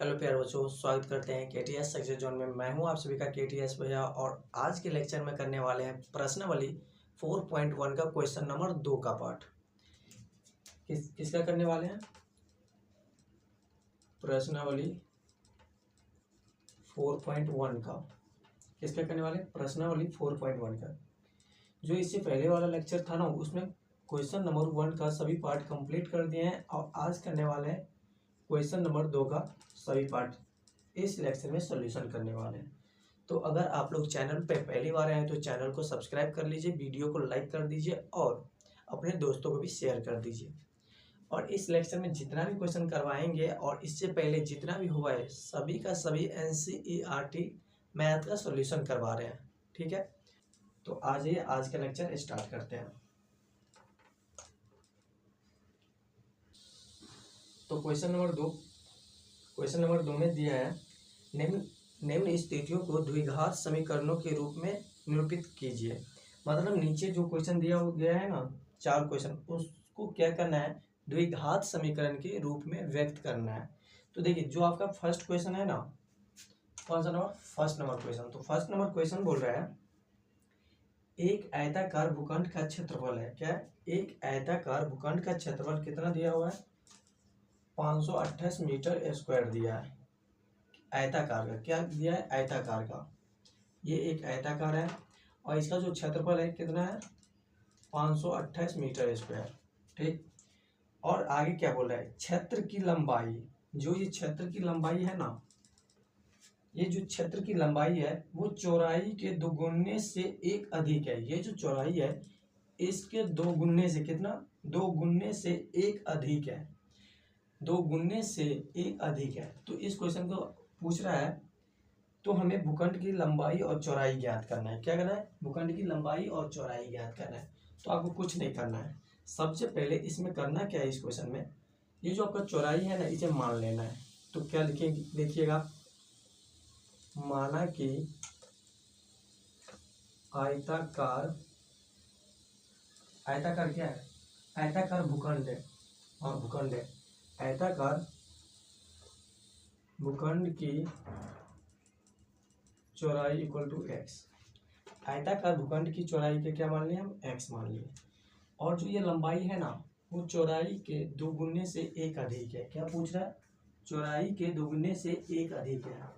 Hello प्यारे बच्चों, स्वागत करते हैं केटीएस सक्सेस जोन में। मैं हूं आप सभी का केटीएस भैया और आज के लेक्चर में करने वाले हैं प्रश्नावली 4.1 का क्वेश्चन नंबर 2 का पार्ट। किसका करने वाले हैं? प्रश्नावली 4.1 का। किसका करने वाले? प्रश्नावली 4.1 का। जो इससे पहले वाला लेक्चर था ना, उसमें क्वेश्चन नंबर 1 का सभी पार्ट कंप्लीट कर दिए हैं और आज करने वाले हैं क्वेश्चन नंबर 2 का सभी पार्ट। इस लेक्चर में सॉल्यूशन करने वाले हैं। तो अगर आप लोग चैनल पे पहली बार आए हैं तो चैनल को सब्सक्राइब कर लीजिए, वीडियो को लाइक कर दीजिए और अपने दोस्तों को भी शेयर कर दीजिए। और इस लेक्चर में जितना भी क्वेश्चन करवाएंगे और इससे पहले जितना भी हुआ है सभी का सभी NCERT मैथ का सॉल्यूशन करवा रहे हैं। ठीक है, तो आज का लेक्चर स्टार्ट करते हैं। तो क्वेश्चन नंबर दो में दिया है निम्न स्थितियों को द्विघात समीकरणों के रूप में निरूपित कीजिए। मतलब नीचे जो क्वेश्चन दिया गया है ना, 4 क्वेश्चन, उसको क्या करना है? द्विघात समीकरण के रूप में व्यक्त करना है। तो देखिए, जो आपका फर्स्ट क्वेश्चन है ना, कौन सा नंबर? First number question. तो फर्स्ट नंबर क्वेश्चन बोल रहा है एक आयताकार भूखंड का क्षेत्रफल है। क्या है? एक आयताकार भूखंड का क्षेत्रफल कितना दिया हुआ है? 528 मीटर स्क्वायर दिया है। आयताकार का क्या दिया है? आयताकार का। ये एक आयताकार है और इसका जो क्षेत्रफल है कितना है? 528 मीटर स्क्वायर। ठीक, और आगे क्या बोल रहा है? क्षेत्र की लंबाई, जो ये क्षेत्र की लंबाई है ना, ये जो क्षेत्र की लंबाई है वो चौड़ाई के दोगुने से एक अधिक है। ये जो चौड़ाई है इसके दो गुने से कितना? 2 गुने से एक अधिक है। 2 गुने से एक अधिक है। तो इस क्वेश्चन को पूछ रहा है तो हमें भूखंड की लंबाई और चौड़ाई ज्ञात करना है। क्या करना है? भूखंड की लंबाई और चौड़ाई ज्ञात करना है। तो आपको कुछ नहीं करना है। सबसे पहले इसमें करना क्या है? इस क्वेश्चन में ये जो आपका चौड़ाई है ना, इसे मान लेना है। तो क्या लिखेंगे? देखिएगा, माना कि आयताकार क्या है? आयताकार भूखंड है। हाँ, भूखंड है। आयताकार भूखंड की चौड़ाई इक्वल टू x। आयताकार भूखंड की चौड़ाई के क्या मान लिए हम? x मान लिए। और जो ये लंबाई है ना, वो चौड़ाई के 2 गुने से एक अधिक है। क्या पूछ रहा है? चौड़ाई के 2 गुने से एक अधिक है।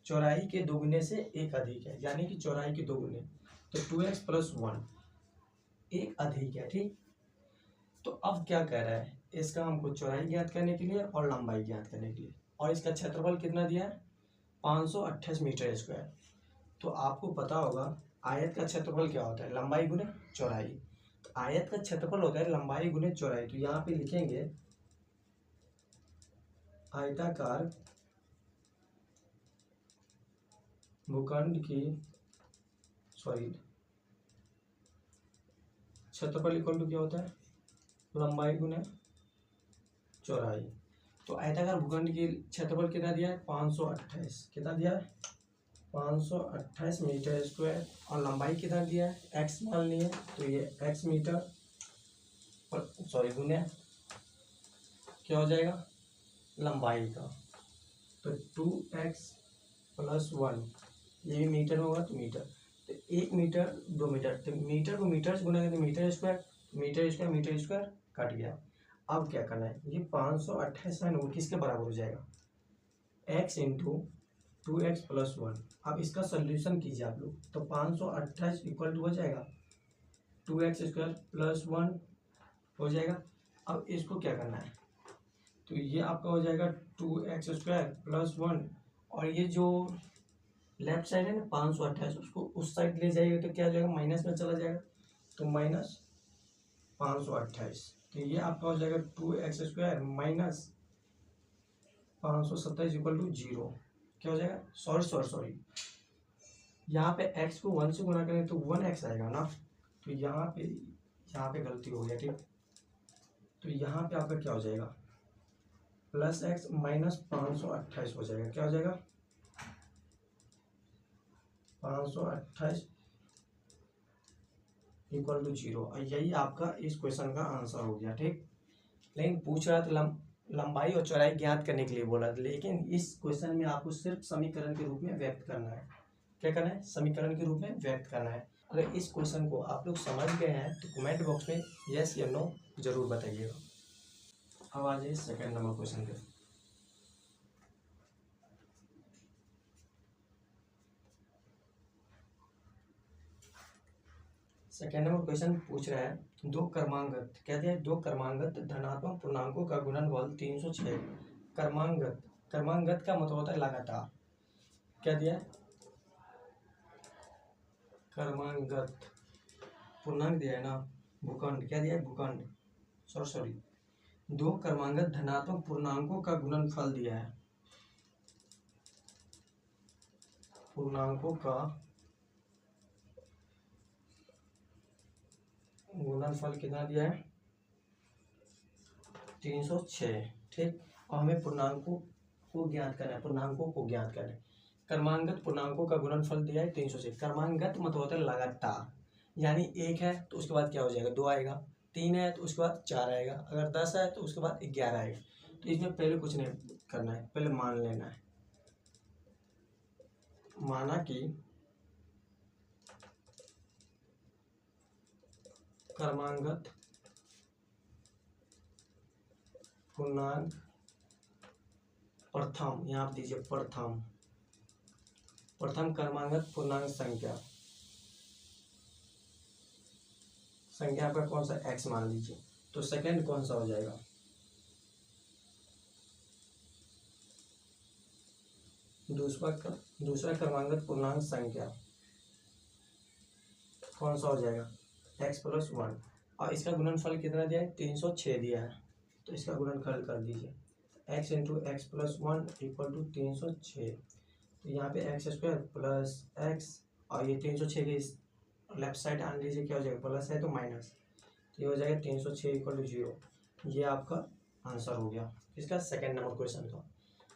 चौड़ाई के 2 गुने से एक अधिक है, यानी कि चौड़ाई के 2 गुने। तो 2x + 1 एक अधिक है। ठीक, तो अब क्या कह रहा है? इसका हमको चौड़ाई ज्ञात करने के लिए और लंबाई ज्ञात करने के लिए, और इसका क्षेत्रफल कितना दिया है? 528 मीटर स्क्वायर। तो आपको पता होगा आयत का क्षेत्रफल क्या होता है? लंबाई गुने चौड़ाई। तो आयत का क्षेत्रफल होता है लंबाई गुने चौड़ाई। तो यहाँ पे लिखेंगे आयताकार भूखंड की क्षेत्रफल इक्वल टू क्या होता है? लंबाई गुने चौड़ाई। तो आयताकार भूखंड की क्षेत्रफल कितना दिया है? 528। कितना दिया है? 528 मीटर स्क्वायर। और लंबाई कितना दिया है? x मान लिए। तो ये x मीटर गुने क्या हो जाएगा? लंबाई का। तो 2x + 1, ये भी मीटर होगा तो मीटर। तो 1 मीटर 2 मीटर, तो मीटर को मीटर से गुना करें तो मीटर स्क्वायर कट गया। अब क्या करना है? ये 528 है ना, वो किसके बराबर हो जाएगा? x × 2x + 1। अब इसका सोल्यूशन कीजिए आप लोग। तो 528 इक्वल टू हो जाएगा 2x² + 1 हो जाएगा। अब इसको क्या करना है? तो ये आपका हो जाएगा 2x² + 1, और ये जो लेफ्ट साइड है ना 528, उसको उस साइड ले जाइएगा तो क्या हो जाएगा? माइनस में चला जाएगा। तो -528, तो ये आपका हो जाएगा 2x² - 527 इक्वल टू 0। क्या हो जाएगा? सॉरी, यहाँ पे x को 1 से गुना करें तो 1x आएगा ना। तो यहाँ पे गलती हो गया। ठीक, तो यहाँ पे आपका क्या हो जाएगा? +x - 528 हो जाएगा। क्या हो जाएगा? 528 इक्वल टू 0। और यही आपका इस क्वेश्चन का आंसर हो गया। ठीक, लेकिन पूछ रहा था लंबाई और चौड़ाई ज्ञात करने के लिए बोला था, लेकिन इस क्वेश्चन में आपको सिर्फ समीकरण के रूप में व्यक्त करना है। क्या करना है? समीकरण के रूप में व्यक्त करना है। अगर इस क्वेश्चन को आप लोग समझ गए हैं तो कमेंट बॉक्स में यस या नो जरूर बताइएगा। अब आ जाइए सेकेंड नंबर क्वेश्चन पे। सेकेंड नंबर क्वेश्चन पूछ रहा है दो क्रमांगत, क्या दिया है? दो क्रमांगत धनात्मक पूर्णांकों का गुणनफल 306। क्रमांगत, क्रमांगत का मतलब होता है लगातार। क्या दिया है? क्रमांगत, पूर्णांक दिया है ना, भूखंड। क्या दिया है? भूखंड। सॉरी, दो क्रमांगत धनात्मक पूर्णांकों का गुणनफल दिया है। पूर्णांकों का गुणनफल कितना दिया है? 306। ठीक, और हमें पूर्णांकों को ज्ञात करना है, पूर्णांकों को ज्ञात करना है। क्रमांगत पूर्णांकों का गुणनफल दिया है 306। क्रमांगत मतलब होता है लगातार, यानी 1 है तो उसके बाद क्या हो जाएगा? 2 आएगा, 3 है तो उसके बाद 4 आएगा, अगर 10 है तो उसके बाद 11 आएगा। तो इसमें पहले कुछ नहीं करना है, पहले मान लेना है। माना कि क्रमांगत पूर्णांक प्रथम, यहाँ आप दीजिए प्रथम, प्रथम क्रमांगत पूर्णांक संख्या, संख्या आपका कौन सा? x मान लीजिए। तो सेकंड कौन सा हो जाएगा? दूसरा क्रमांगत पूर्णांक संख्या कौन सा हो जाएगा? x+1। और इसका गुणनफल कितना दिया है? 306 दिया है, तो इसका गुणनफल कर दीजिए। x into x+1 equal to 306। तो यहाँ पे x² प्लस x, और ये 306 के इस लेफ्ट साइड आन लीजिए, क्या हो जाएगा? प्लस है तो माइनस, तो ये हो जाएगा 306 इक्वल टू 0। ये आपका आंसर हो गया इसका सेकेंड नंबर क्वेश्चन का।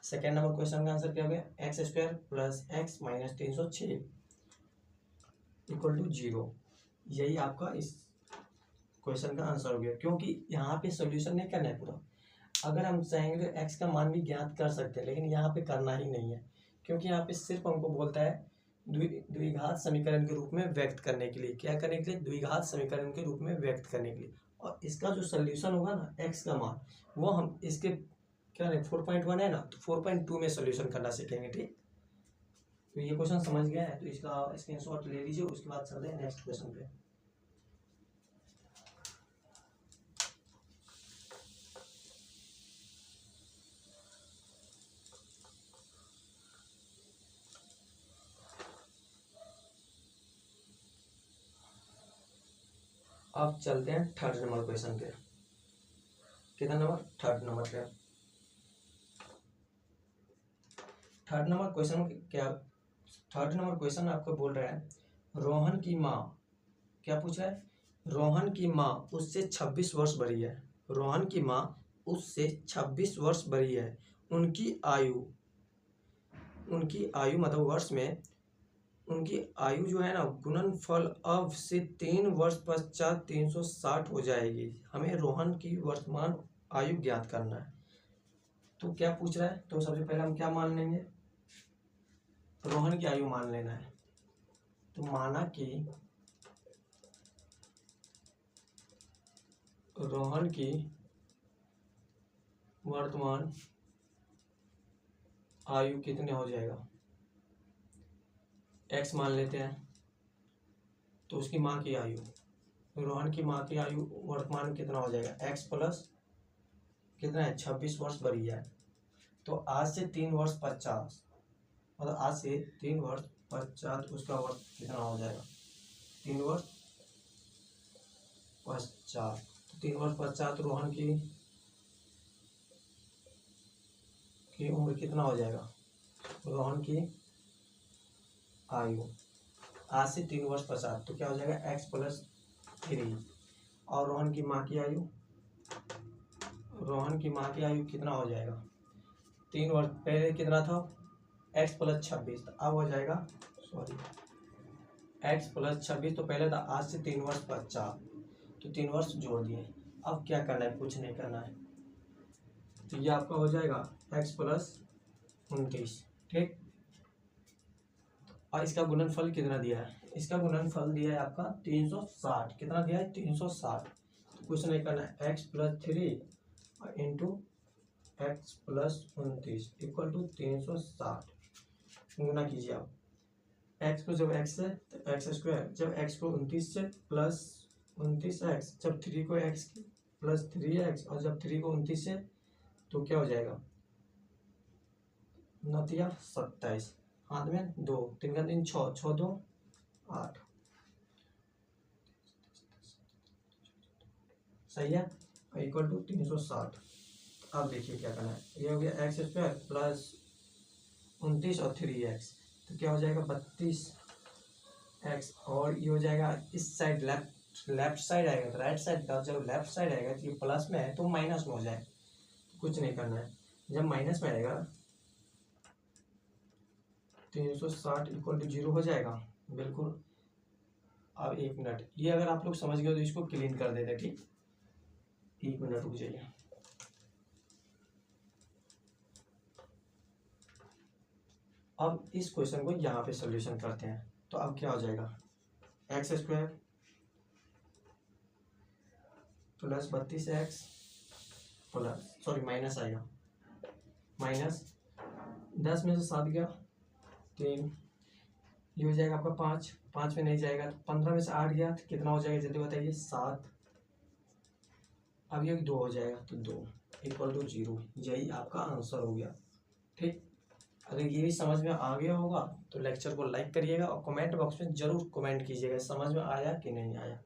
सेकेंड नंबर क्वेश्चन का आंसर क्या हो गया? x² plus x minus 306 equal to 0। यही आपका इस क्वेश्चन का आंसर हो गया, क्योंकि यहाँ पे सोल्यूशन नहीं करना है पूरा। अगर हम चाहेंगे तो x का मान भी ज्ञात कर सकते हैं, लेकिन यहाँ पे करना ही नहीं है, क्योंकि यहाँ पे सिर्फ हमको बोलता है द्विघात समीकरण के रूप में व्यक्त करने के लिए। क्या करने के लिए? द्विघात समीकरण के रूप में व्यक्त करने के लिए। और इसका जो सोल्यूशन होगा ना, x का मान, वो हम इसके क्या है 4.1 है ना, तो 4.2 में सोल्यूशन करना सीखेंगे। ठीक, तो ये क्वेश्चन समझ गया है तो इसका स्क्रीनशॉट ले लीजिए। उसके बाद चलते हैं नेक्स्ट क्वेश्चन पे। अब चलते हैं थर्ड नंबर क्वेश्चन पे। कितना नंबर? थर्ड नंबर पे। थर्ड नंबर क्वेश्चन क्या? थर्ड नंबर क्वेश्चन आपको बोल रहा है रोहन की माँ, क्या पूछ रहा है? रोहन की माँ उससे 26 वर्ष बड़ी है। रोहन की माँ उससे 26 वर्ष बड़ी है। उनकी आयु मतलब वर्ष में उनकी आयु जो है ना, गुणनफल अब से 3 वर्ष पश्चात 360 हो जाएगी। हमें रोहन की वर्तमान आयु ज्ञात करना है। तो क्या पूछ रहा है? तो सबसे पहले हम क्या मान लेंगे? रोहन की आयु मान लेना है। तो माना कि रोहन की वर्तमान आयु कितने हो जाएगा? x मान लेते हैं। तो उसकी माँ की आयु, रोहन की माँ की आयु वर्तमान कितना हो जाएगा? x प्लस कितना है? 26 वर्ष बड़ी है। तो आज से 3 वर्ष पश्चात, मतलब आज से 3 वर्ष पश्चात उसका वर्ष कितना हो जाएगा? 3 वर्ष पश्चात। तो 3 वर्ष पश्चात रोहन की उम्र कितना हो जाएगा? रोहन की आयु आज से 3 वर्ष पश्चात, तो क्या हो जाएगा? x+3। और रोहन की माँ की आयु, रोहन की माँ की आयु कितना हो जाएगा? 3 वर्ष पहले कितना था? x+26, तो अब हो जाएगा x+26, तो पहले था आज से 3 वर्ष पश्चात, तो 3 वर्ष जोड़ दिए। अब क्या करना है? कुछ नहीं करना है, तो ये आपका हो जाएगा x प्लस 29, ठीक। और इसका गुणनफल कितना दिया है, इसका गुणनफल दिया है आपका 360, कितना दिया है 360। तो कुछ नहीं करना है, x plus 3 into x plus 29 equal to 360 गुना कीजिए आप। x को जब x है तो एक्स स्क्वायर, जब x को 29 से प्लस 29x, जब 3 को x प्लस 3x, और जब 3 को 29 से तो क्या हो जाएगा 9×27, हाथ में 2, 3 का 3 6, 6 2 8, सही है, इक्वल टू 360। अब देखिए क्या करना है, ये हो गया एक्स स्क्वायर प्लस 29 और 3x, तो क्या हो जाएगा 32x, और ये हो जाएगा इस साइड लेफ्ट साइड आएगा, तो राइट साइड का जब लेफ्ट साइड आएगा तो ये प्लस में है तो माइनस में हो जाए, तो कुछ नहीं करना है, जब माइनस में आएगा 360 इक्वल टू 0 हो जाएगा, बिल्कुल। अब 1 मिनट, ये अगर आप लोग समझ गए तो इसको क्लीन कर देते, ठीक, 1 मिनट रुक जाइए। अब इस क्वेश्चन को यहाँ पे सॉल्यूशन करते हैं, तो अब क्या हो जाएगा x square plus 32x plus, sorry minus आएगा, माइनस 10 में से 7 गया 3, ये हो जाएगा आपका 5, 5 में नहीं जाएगा तो 15 में से 8 गया तो कितना हो जाएगा जल्दी बताइए 7, अब ये 2 हो जाएगा तो 2 इक्वल टू 0, यही आपका आंसर हो गया, ठीक। अगर ये भी समझ में आ गया होगा तो लेक्चर को लाइक करिएगा और कमेंट बॉक्स में जरूर कमेंट कीजिएगा समझ में आया कि नहीं आया।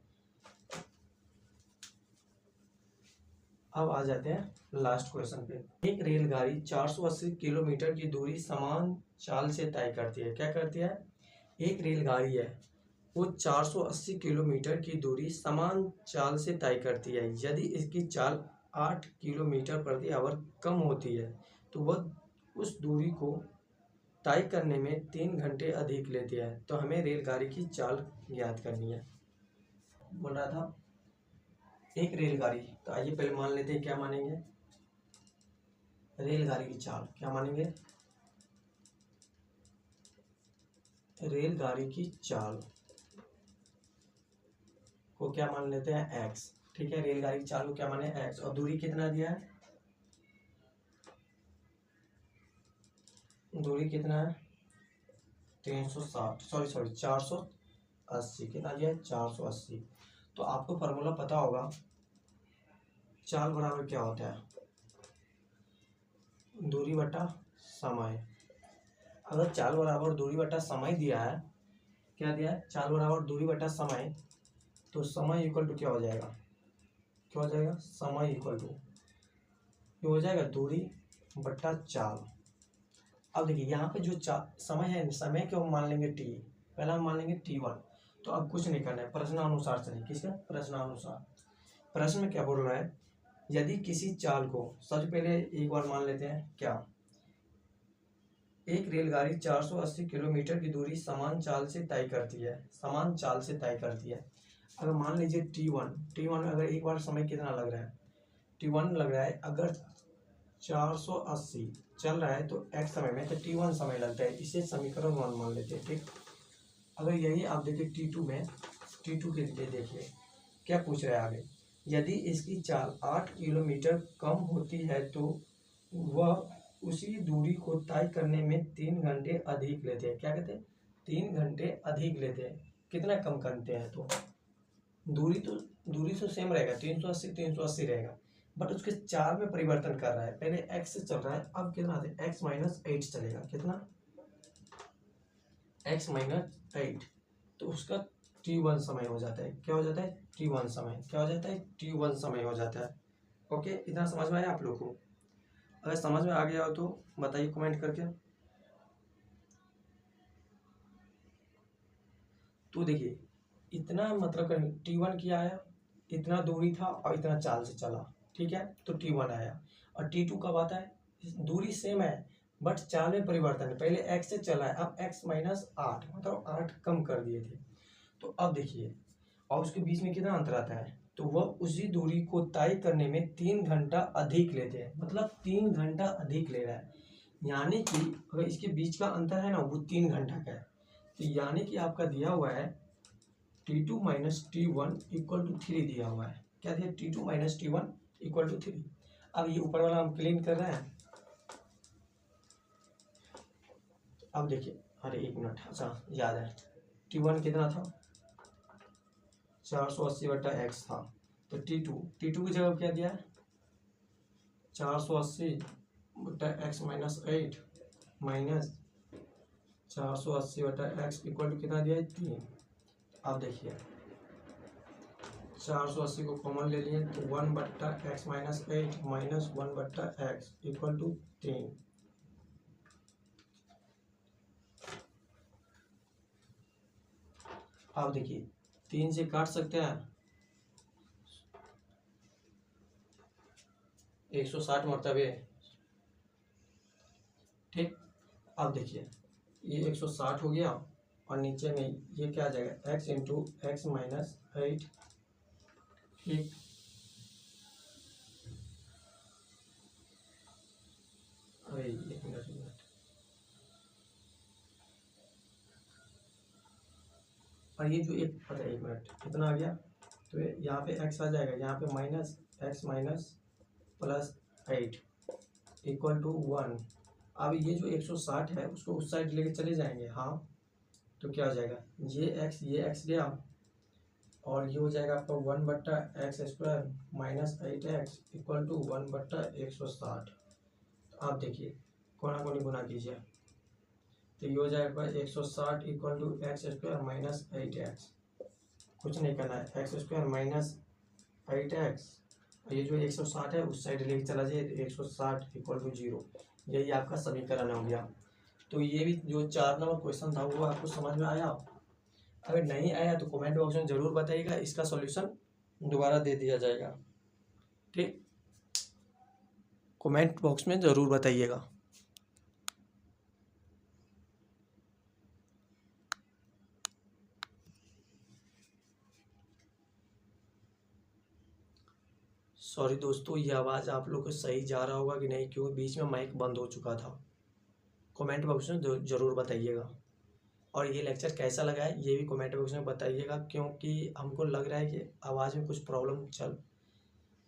अब आ जाते हैं लास्ट क्वेश्चन पे। एक रेलगाड़ी 480 किलोमीटर की दूरी समान चाल से तय करती है, क्या करती है, एक रेलगाड़ी है वो 480 किलोमीटर की दूरी समान चाल से तय करती है, यदि इसकी चाल 8 किलोमीटर प्रति आवर कम होती है तो वह उस दूरी को तय करने में 3 घंटे अधिक लेती है, तो हमें रेलगाड़ी की चाल ज्ञात करनी है। बोल रहा था एक रेलगाड़ी, तो आइए पहले मान लेते हैं क्या मानेंगे, रेलगाड़ी की चाल क्या मानेंगे, रेलगाड़ी की चाल को क्या मान लेते हैं x, ठीक है, रेलगाड़ी की चाल को क्या माने x, और दूरी कितना दिया है, दूरी कितना है 360, सॉरी 480, कितना दिया है 480। तो आपको फॉर्मूला पता होगा, चाल बराबर क्या होता है, दूरी बटा समय। अगर चाल बराबर दूरी बटा समय दिया है, क्या दिया है, चाल बराबर दूरी बटा समय, तो समय इक्वल टू क्या हो जाएगा, क्या हो जाएगा, समय इक्वल टू ये हो जाएगा दूरी बटा चाल। अब देखिए यहाँ पे जो समय है, समय को मान लेंगे t, पहला हम मान लेंगे t1। तो अब कुछ नहीं करना है, प्रश्नानुसार चलिए, किसका प्रश्नानुसार, प्रश्न में क्या बोल रहा है, यदि किसी चाल को, सबसे पहले एक बार मान लेते हैं क्या, एक रेलगाड़ी 480 किलोमीटर की दूरी समान चाल से तय करती है, समान चाल से तय करती है। अगर मान लीजिए t1 में अगर एक बार समय कितना लग रहा है, t1 लग रहा है, अगर 480 चल रहा है तो x समय में, तो t1 समय लगता है, इसे समीकरण 1 मान लेते हैं, ठीक। अगर यही आप देखिए t2 में, t2 के लिए देखिए क्या पूछ रहा है आगे, यदि इसकी चाल 8 किलोमीटर कम होती है तो वह उसी दूरी को तय करने में 3 घंटे अधिक लेते हैं, क्या कहते हैं 3 घंटे अधिक लेते हैं, कितना कम करते हैं, तो दूरी तो सेम रहेगा 380 रहेगा, बट उसके चाल में परिवर्तन कर रहा है, पहले x से चल रहा है, अब कितना x माइनस 8 चलेगा, कितना x माइनस 8, तो उसका t1 समय हो जाता है, क्या हो जाता है t1 समय, क्या हो जाता है t1 समय हो जाता है। ओके, इतना समझ में आया आप लोग को, अगर समझ में आ गया हो तो बताइए कमेंट करके। तो देखिए इतना मतलब t1 क्या आया, इतना दूरी था और इतना चाल से चला, ठीक है, तो t1 आया, और t2 कब आता है, दूरी सेम है बट चाल में परिवर्तन है, पहले x से चला है, अब x माइनस 8 मतलब 8 कम कर दिए थे। तो अब देखिए और उसके बीच में कितना अंतर आता है, तो वह उसी दूरी को तय करने में 3 घंटा अधिक लेते हैं, मतलब 3 घंटा अधिक ले रहा है। यानी कि अगर इसके बीच का अंतर है ना वो 3 घंटा का है, तो यानी कि आपका दिया हुआ है T2 minus T1 equal to 3 दिया हुआ है। क्या दिया? T2 minus T1 equal to 3। अब ये ऊपर वाला हम क्लीन कर रहे हैं। अब देखिए, अरे 1 मिनट, अच्छा याद है, T1 कितना था? 480/x था। तो T2 की जगह क्या दिया है? 480/x minus 8 minus 480/x equal to कितना दिया है? 3। अब देखिए 480 को कॉमन ले लिए तो 1/x minus 8 minus 1/x equal to 3। अब देखिए 3 से काट सकते हैं, 160 मरतबे, ठीक। अब देखिए ये 160 हो गया और नीचे में ये क्या आ जाएगा? x इंटू एक्स माइनस 8, ठीक। अरे 1 मिनट, और ये जो एक पता है 1 मिनट कितना आ गया? तो यहाँ पे x आ जाएगा, यहाँ पे minus x minus plus 8 equal to 1। अब ये जो 160 है उसको उस साइड लेके चले जाएंगे, हाँ, तो क्या हो जाएगा? ये x गया और ये हो जाएगा आपका 1/x² minus 8x equal to 1/160। आप देखिए कोना कोनी गुना कीजिए तो ये हो जाएगा 160 equal to x² minus 8x। कुछ नहीं करना है, x² माइनस 8x, और ये जो 160 है उस साइड लेके चला जाइए तो 160 इक्वल टू 0। यही आपका समीकरण हो गया। तो ये भी जो 4 नंबर क्वेश्चन था वो आपको समझ में आया? अगर नहीं आया तो कमेंट बॉक्स में ज़रूर बताइएगा, इसका सॉल्यूशन दोबारा दे दिया जाएगा, ठीक। कमेंट बॉक्स में ज़रूर बताइएगा। सॉरी दोस्तों, ये आवाज़ आप लोग को सही जा रहा होगा कि नहीं, क्योंकि बीच में माइक बंद हो चुका था। कमेंट बॉक्स में ज़रूर बताइएगा। और ये लेक्चर कैसा लगा है ये भी कमेंट बॉक्स में बताइएगा, क्योंकि हमको लग रहा है कि आवाज़ में कुछ प्रॉब्लम चल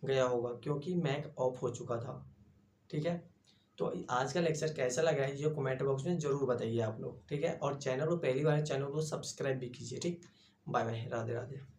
गया होगा क्योंकि माइक ऑफ हो चुका था, ठीक है। तो आज का लेक्चर कैसा लगा है ये कमेंट बॉक्स में ज़रूर बताइए आप लोग, ठीक है। और चैनल को पहली बार चैनल को सब्सक्राइब भी कीजिए, ठीक। Bye bye, Radhe Radhe.